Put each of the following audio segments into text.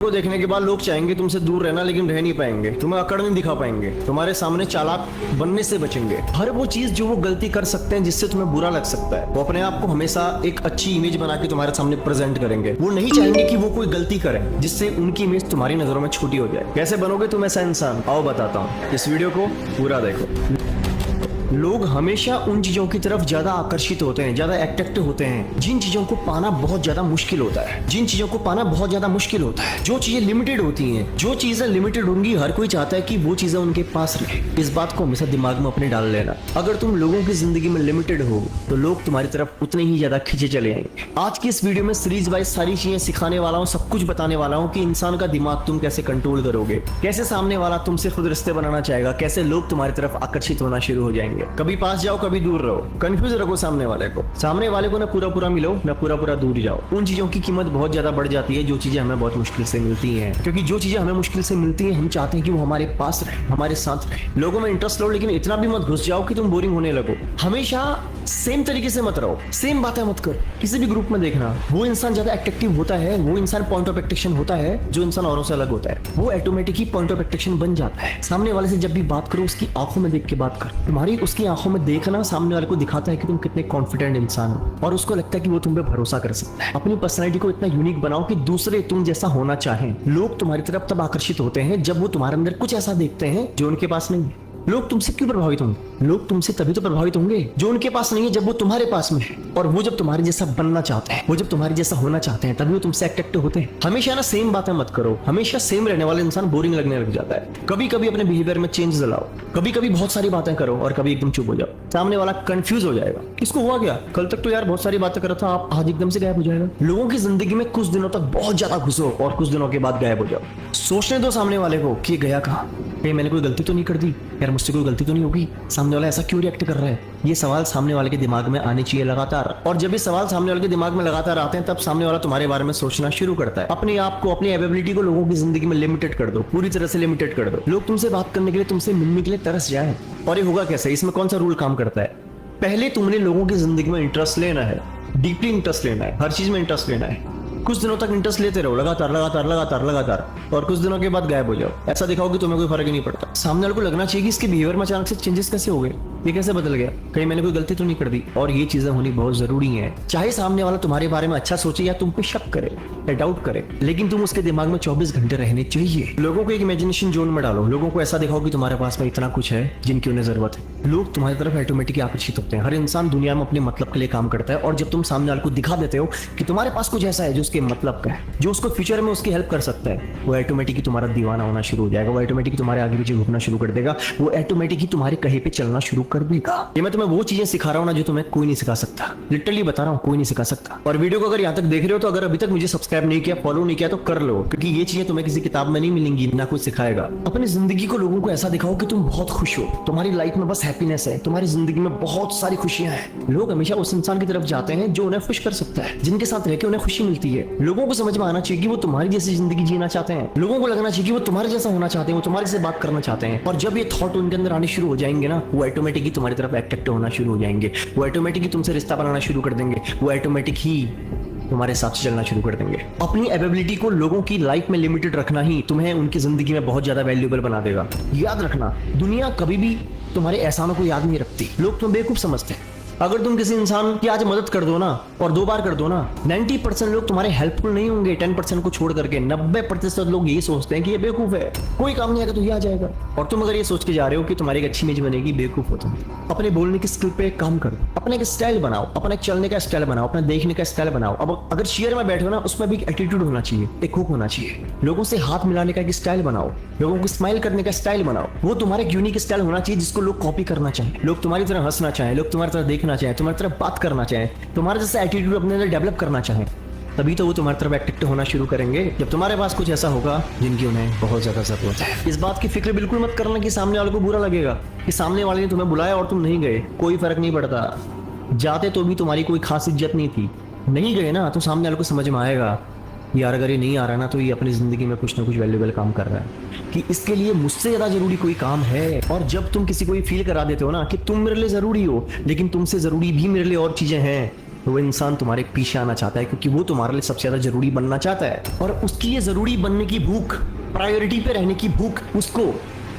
को देखने के बाद लोग चाहेंगे तुमसे दूर रहना, लेकिन रह नहीं पाएंगे। तुम्हें अकड़ नहीं दिखा पाएंगे, तुम्हारे सामने चालाक बनने से बचेंगे। हर वो चीज जो वो गलती कर सकते हैं जिससे तुम्हें बुरा लग सकता है, वो अपने आप को हमेशा एक अच्छी इमेज बना के तुम्हारे सामने प्रेजेंट करेंगे। वो नहीं चाहेंगे कि वो कोई गलती करें जिससे उनकी इमेज तुम्हारी नजरों में छोटी हो जाए। कैसे बनोगे तुम ऐसा इंसान, आओ बताता हूँ। इस वीडियो को पूरा देखो। लोग हमेशा उन चीजों की तरफ ज्यादा आकर्षित होते हैं, ज्यादा अट्रैक्टिव होते हैं जिन चीजों को पाना बहुत ज्यादा मुश्किल होता है। जिन चीजों को पाना बहुत ज्यादा मुश्किल होता है, जो चीजें लिमिटेड होती हैं, जो चीजें लिमिटेड होंगी, हर कोई चाहता है कि वो चीजें उनके पास रहे। इस बात को हमेशा दिमाग में अपने डाल लेना। अगर तुम लोगों की जिंदगी में लिमिटेड हो तो लोग तुम्हारी तरफ उतने ही ज्यादा खींचे चले आएंगे। आज की इस वीडियो में सीरीज वाइज सारी चीजें सिखाने वाला हूँ, सब कुछ बताने वाला हूँ कि इंसान का दिमाग तुम कैसे कंट्रोल करोगे, कैसे सामने वाला तुमसे खुद रिश्ते बनाना चाहेगा, कैसे लोग तुम्हारी तरफ आकर्षित होना शुरू हो जाएंगे। कभी पास जाओ, कभी दूर रहो, कंफ्यूज रखो सामने वाले को ना पूरा मिलो, ना पूरा दूर जाओ। उन चीजों की कीमत बहुत ज्यादा बढ़ जाती है जो चीजें हमें बहुत मुश्किल से मिलती हैं, क्योंकि जो चीजें हमें मुश्किल से मिलती हैं हम चाहते हैं कि वो हमारे पास रहे, हमारे साथ रहे। लोगों में इंटरेस्ट लो, लेकिन इतना भी मत घुस जाओ कि तुम बोरिंग होने लगो। हमेशा सेम तरीके से मत रहो, सेम बातें मत करो। किसी भी ग्रुप में देखना, वो इंसान ज्यादा अट्रैक्टिव होता है, वो इंसान पॉइंट ऑफ अट्रैक्शन होता है जो इंसान औरों से अलग होता है, वो automatic he point of attraction बन जाता है। सामने वाले से जब भी बात करो उसकी आंखों में देख के बात करो। तुम्हारी उसकी आंखों में देखना सामने वाले को दिखाता है कि तुम कितने कॉन्फिडेंट इंसान हो, और उसको लगता है कि वो तुम पे भरोसा कर सकता है। अपनी पर्सनैलिटी को इतना यूनिक बनाओ कि दूसरे तुम जैसा होना चाहें। लोग तुम्हारी तरफ तब आकर्षित होते हैं जब वो तुम्हारे अंदर कुछ ऐसा देखते हैं जो उनके पास नहीं है। लोग तुमसे क्यों प्रभावित होंगे? लोग तुमसे तभी तो प्रभावित होंगे जो उनके पास नहीं है, जब वो तुम्हारे पास में है। और वो जब तुम्हारे जैसा बनना चाहते हैं, वो जब तुम्हारे जैसा होना चाहते हैं, तभी वो तुमसे अट्रैक्टिव होते हैं। हमेशा ना सेम बातें मत करो। हमेशा सेम रहने वाले इंसान बोरिंग लगने लग जाता है। कभी कभी अपने बिहेवियर में चेंज लाओ, कभी कभी बहुत सारी बातें करो और कभी एकदम चुप हो जाओ। सामने वाला कंफ्यूज हो जाएगा, किसको हुआ क्या, कल तक तो यार बहुत सारी बातें कर रहा था, आप आज एकदम से गायब हो जाएगा। लोगों की जिंदगी में कुछ दिनों तक बहुत ज्यादा घुसो और कुछ दिनों के बाद गायब हो जाओ। सोचने दो सामने वाले को कि गया कहाँ, मैंने कोई गलती तो नहीं कर दी यार, मुझसे कोई गलती तो नहीं होगी, सामने वाला ऐसा क्यों रिएक्ट कर रहा है। ये सवाल सामने वाले के दिमाग में आने चाहिए लगातार। और जब ये सवाल सामने वाले के दिमाग में लगातार आते हैं, तब सामने वाला तुम्हारे बारे में सोचना शुरू करता है। अपने आप को, अपनी एबिलिटी को लोगों की जिंदगी में लिमिटेड कर दो, पूरी तरह से लिमिटेड कर दो। लोग तुमसे बात करने के लिए, तुमसे मिलने के लिए तरस जाए। और ये होगा कैसे, इसमें कौन सा रूल काम करता है? पहले तुमने लोगों की जिंदगी में इंटरेस्ट लेना है, डीपली इंटरेस्ट लेना है, हर चीज में इंटरेस्ट लेना है। कुछ दिनों तक इंटरेस्ट लेते रहो, लगातार, और कुछ दिनों के बाद गायब हो जाओ। ऐसा दिखाओ कि तुम्हें कोई फर्क ही नहीं पड़ता। सामने वाले को लगना चाहिए कि इसके बिहेवियर में अचानक से चेंजेस कैसे हो गए, ये कैसे बदल गया, कहीं मैंने कोई गलती तो नहीं कर दी। और ये चीजें होनी बहुत जरूरी है। चाहे सामने वाला तुम्हारे बारे में अच्छा सोचे या तुम पे शक करे या डाउट करे, लेकिन तुम उसके दिमाग में 24 घंटे रहने चाहिए। लोगों को एक इमेजिनेशन जोन में डालो, लोगों को ऐसा दिखाओ कि तुम्हारे पास में इतना कुछ है जिनकी उन्हें जरूरत है। लोग तुम्हारी तरफ ऑटोमेटिकली आकर्षित होते हैं। हर इंसान दुनिया में अपने मतलब के लिए काम करता है, और जब तुम सामने वाले को दिखा देते हो कि तुम्हारे पास कुछ ऐसा है जो उसके मतलब का है, जो उसको फ्यूचर में उसकी हेल्प कर सकता है, वो ऑटोमेटिकली तुम्हारा दीवाना होना शुरू हो जाएगा। वो ऑटोमेटिकली तुम्हारे आगे पीछे घूमना शुरू कर देगा। वो ऑटोमेटिकली तुम्हारे कहे पे चलना शुरू कर देगा। ये मैं तुम्हें वो चीजें सिखा रहा हूं ना जो तुम्हें कोई नहीं सिखा सकता। लिटरली बता रहा हूं, कोई नहीं सिखा सकता। और वीडियो को अगर यहाँ तक देख रहे हो तो अगर अभी तक मुझे सब्सक्राइब नहीं किया, फॉलो नहीं किया तो कर लो, क्योंकि ये चीजें तुम्हें किसी किताब में नहीं मिलेंगी, ना कुछ सिखाएगा। अपनी जिंदगी को लोगों को ऐसा दिखाओ कि तुम बहुत खुश हो, तुम्हारी लाइफ में बस हैप्पीनेस है, तुम्हारी जिंदगी में बहुत सारी खुशियां हैं। लोग हमेशा उस इंसान की तरफ जाते हैं जो उन्हें खुश कर सकता है, जिनके साथ रहकर उन्हें खुशी मिलती है। लोगों को समझ में आना चाहिए कि वो तुम्हारी जैसी जिंदगी जीना चाहते हैं। लोगों को लगना चाहिए कि वो तुम्हारे जैसा होना चाहते हैं, वो तुम्हारे से बात करना चाहते हैं। और जब ये थॉट उनके अंदर आने शुरू हो जाएंगे ना, वो ऑटोमेटिकली तुम्हारी तरफ अट्रैक्टिव होना शुरू हो जाएंगे। वो ऑटोमेटिकली तुमसे रिश्ता बनाना शुरू कर देंगे। वो ऑटोमेटिक ही तुम्हारे साथ चलना शुरू कर देंगे। अपनी एबिलिटी को लोगों की लाइफ में लिमिटेड रखना ही तुम्हें उनकी जिंदगी में बहुत ज्यादा वैल्यूएबल बना देगा। याद रखना, दुनिया कभी भी तुम्हारे एहसानों को याद नहीं रखती। लोग तुम्हें बेवकूफ समझते हैं। अगर तुम किसी इंसान की आज मदद कर दो ना, और 2 बार कर दो ना, 90% लोग तुम्हारे हेल्पफुल नहीं होंगे। 10% को छोड़ करके 90% लोग यही सोचते हैं कि ये बेवकूफ है, कोई काम नहीं आएगा तो ये आ जाएगा। और तुम अगर ये सोच के जा रहे हो कि तुम्हारी एक अच्छी इमेज बनेगी, बेवकूफ हो तुम। अपने बोलने की स्किल पे काम करो, अपना एक स्टाइल बनाओ, अपना एक चलने का स्टाइल बनाओ, अपना देखने का स्टाइल बनाओ। अब अगर चेयर में बैठो ना, उसमें भी एक एटीट्यूड होना चाहिए, एक हुक होना चाहिए। लोगों से हाथ मिलाने का एक स्टाइल बनाओ, लोगों को स्माइल करने का स्टाइल बनाओ। वो तुम्हारे एक यूनिक स्टाइल होना चाहिए जिसको लोग कॉपी करना चाहें, लोग तुम्हारी तरह हंसना चाहें, लोग तुम्हारी तरह देखना चाहें, तुम्हारी तरह बात करना चाहें, तुम्हारे जैसा एटीट्यूड अपने अंदर डेवलप करना चाहें। तभी तो वो तुम्हारी तरफ अट्रैक्टिव होना शुरू करेंगे, जब तुम्हारे पास कुछ ऐसा होगा जिनकी उन्हें बहुत ज्यादा जरूरत है। इस बात की फिक्र बिल्कुल मत करना कि सामने वाले को बुरा लगेगा कि सामने वाले ने तुम्हें बुलाया और तुम नहीं गए। कोई फर्क नहीं पड़ता। जाते तो भी तुम्हारी कोई खास इज्जत नहीं थी, नहीं गए ना तो सामने वाले को समझ में आएगा यार अगर ये नहीं आ रहा ना तो ये अपनी जिंदगी में कुछ ना कुछ वैल्यूएबल काम कर रहा है, कि इसके लिए मुझसे ज्यादा जरूरी कोई काम है। और जब तुम किसी को ये फील करा देते हो ना कि तुम मेरे लिए जरूरी हो, लेकिन तुमसे जरूरी भी मेरे लिए और चीजें हैं, वो इंसान तुम्हारे पीछे आना चाहता है क्योंकि वो तुम्हारे लिए सबसे ज्यादा जरूरी बनना चाहता है, और उसकी ये जरूरी बनने की भूख, प्रायोरिटी पे रहने की भूख उसको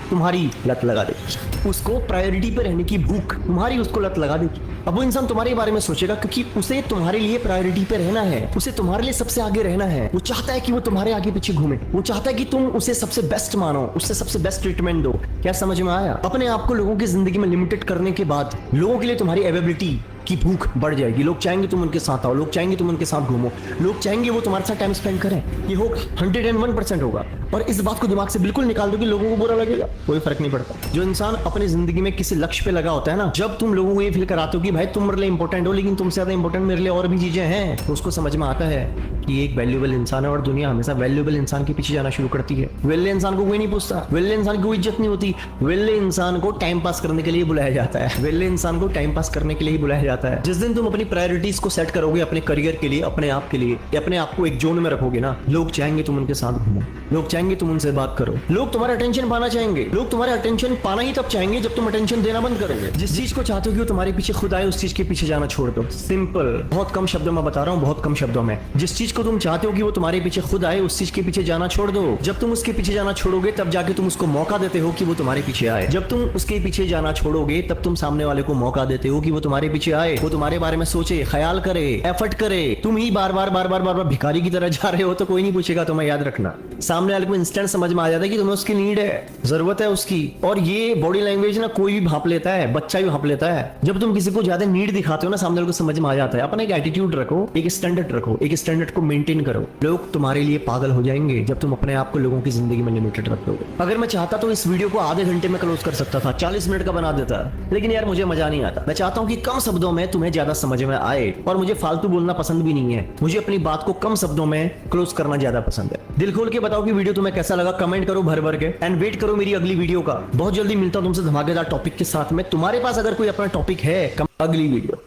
तुम्हारी लत लगा देगी। उसको प्रायोरिटी पे रहने की भूख तुम्हारी उसको लत लगा देगी। अब वो इंसान तुम्हारे बारे में सोचेगा क्योंकि उसे तुम्हारे लिए प्रायोरिटी पे रहना है, उसे तुम्हारे लिए सबसे आगे रहना है। वो चाहता है कि वो तुम्हारे आगे पीछे घूमे, वो चाहता है कि तुम उसे सबसे बेस्ट मानो, उससे सबसे बेस्ट ट्रीटमेंट दो। क्या समझ में आया? अपने आप को लोगों की जिंदगी में लिमिटेड करने के बाद लोगों के लिए तुम्हारी अवेलेबिलिटी की भूख बढ़ जाएगी। लोग चाहेंगे तुम उनके साथ आओ, लोग चाहेंगे तुम उनके साथ घूमो, लोग चाहेंगे वो तुम्हारे साथ टाइम स्पेंड करें। ये होगा 101% होगा। और इस बात को दिमाग से बिल्कुल निकाल दो कि लोगों को बुरा लगेगा, कोई फर्क नहीं पड़ता। जो इंसान अपनी जिंदगी में किसी लक्ष्य पे लगा होता है ना, जब तुम लोगों को ये फील कराते हो कि भाई तुम मेरे लिए इंपॉर्टेंट हो, लेकिन तुमसे ज्यादा इंपॉर्टेंट मेरे लिए और भी चीजें हैं, तो उसको समझ में आता है कि एक वैल्यूएबल इंसान है और दुनिया हमेशा वैल्यूएबल इंसान के पीछे जाना शुरू करती है। वेल्ले इंसान को कोई नहीं पूछता, वेल्ले इंसान की कोई इज्जत नहीं होती। वेल्ले इंसान को टाइम पास करने के लिए बुलाया जाता है, वेल्ले इंसान को टाइम पास करने के लिए बुलाया जाता है। जिस दिन तुम अपनी प्रायोरिटीज को सेट करोगे अपने करियर के लिए, अपने आप के लिए, या अपने आप को एक जोन में रखोगे ना, लोग चाहेंगे तुम उनके साथ घूमो, लोग चाहेंगे तुम उनसे बात करो, लोग तुम्हारा अटेंशन पाना चाहेंगे। लोग तुम्हारा अटेंशन पाना ही तब चाहेंगे जब तुम अटेंशन देना बंद करोगे। जिस चीज को चाहते हो कि वो तुम्हारे पीछे खुद आए, उस चीज के पीछे जाना छोड़ दो। सिंपल, बहुत कम शब्दों में बता रहा हूँ, बहुत कम शब्दों में। जिस चीज को तुम चाहते हो कि वो तुम्हारे पीछे खुद आए, उस चीज के पीछे जाना छोड़ दो। जब तुम उसके पीछे जाना छोड़ोगे तब जाके तुम उसको मौका देते हो कि वो तुम्हारे पीछे आए। जब तुम उसके पीछे जाना छोड़ोगे तब तुम सामने वाले को मौका देते हो कि वो तुम्हारे पीछे आए, वो तुम्हारे बारे में सोचे, ख्याल करे, एफर्ट करे। तुम ही बार बार भिखारी की तरह जा रहे हो तो कोई नहीं पूछेगा तुम्हें, याद रखना। सामने वाले को इंस्टेंट समझ में आ जाता है कि तुम्हें उसकी नीड है, जरूरत है उसकी। और ये बॉडी लैंग्वेज ना कोई भी भांप लेता है, बच्चा भी भांप लेता है। जब तुम किसी को ज्यादा नीड दिखाते हो ना, सामने वाले को समझ में आ जाता है। अपना एक एटीट्यूड रखो, एक स्टैंडर्ड रखो, एक स्टैंडर्ड को मेंटेन करो। लोग तुम्हारे लिए पागल हो जाएंगे जब तुम अपने आप को लोगों की जिंदगी में लिमिटेड रख दोगे। अगर मैं चाहता तो इस वीडियो को आधे घंटे में क्लोज कर सकता था, 40 मिनट का बना देता, लेकिन यार मुझे मजा नहीं आता। मैं चाहता हूँ कि कम शब्दों में तुम्हें ज्यादा समझ में आए, और मुझे फालतू बोलना पसंद भी नहीं है। मुझे अपनी बात को कम शब्दों में क्लोज करना ज्यादा पसंद है। दिल खोल के बताओ कि वीडियो तुम्हें कैसा लगा, कमेंट करो भर भर के, एंड वेट करो मेरी अगली वीडियो का। बहुत जल्दी मिलता हूं तुमसे धमाकेदार टॉपिक के साथ में। तुम्हारे पास अगर कोई अपना टॉपिक है, अगली वीडियो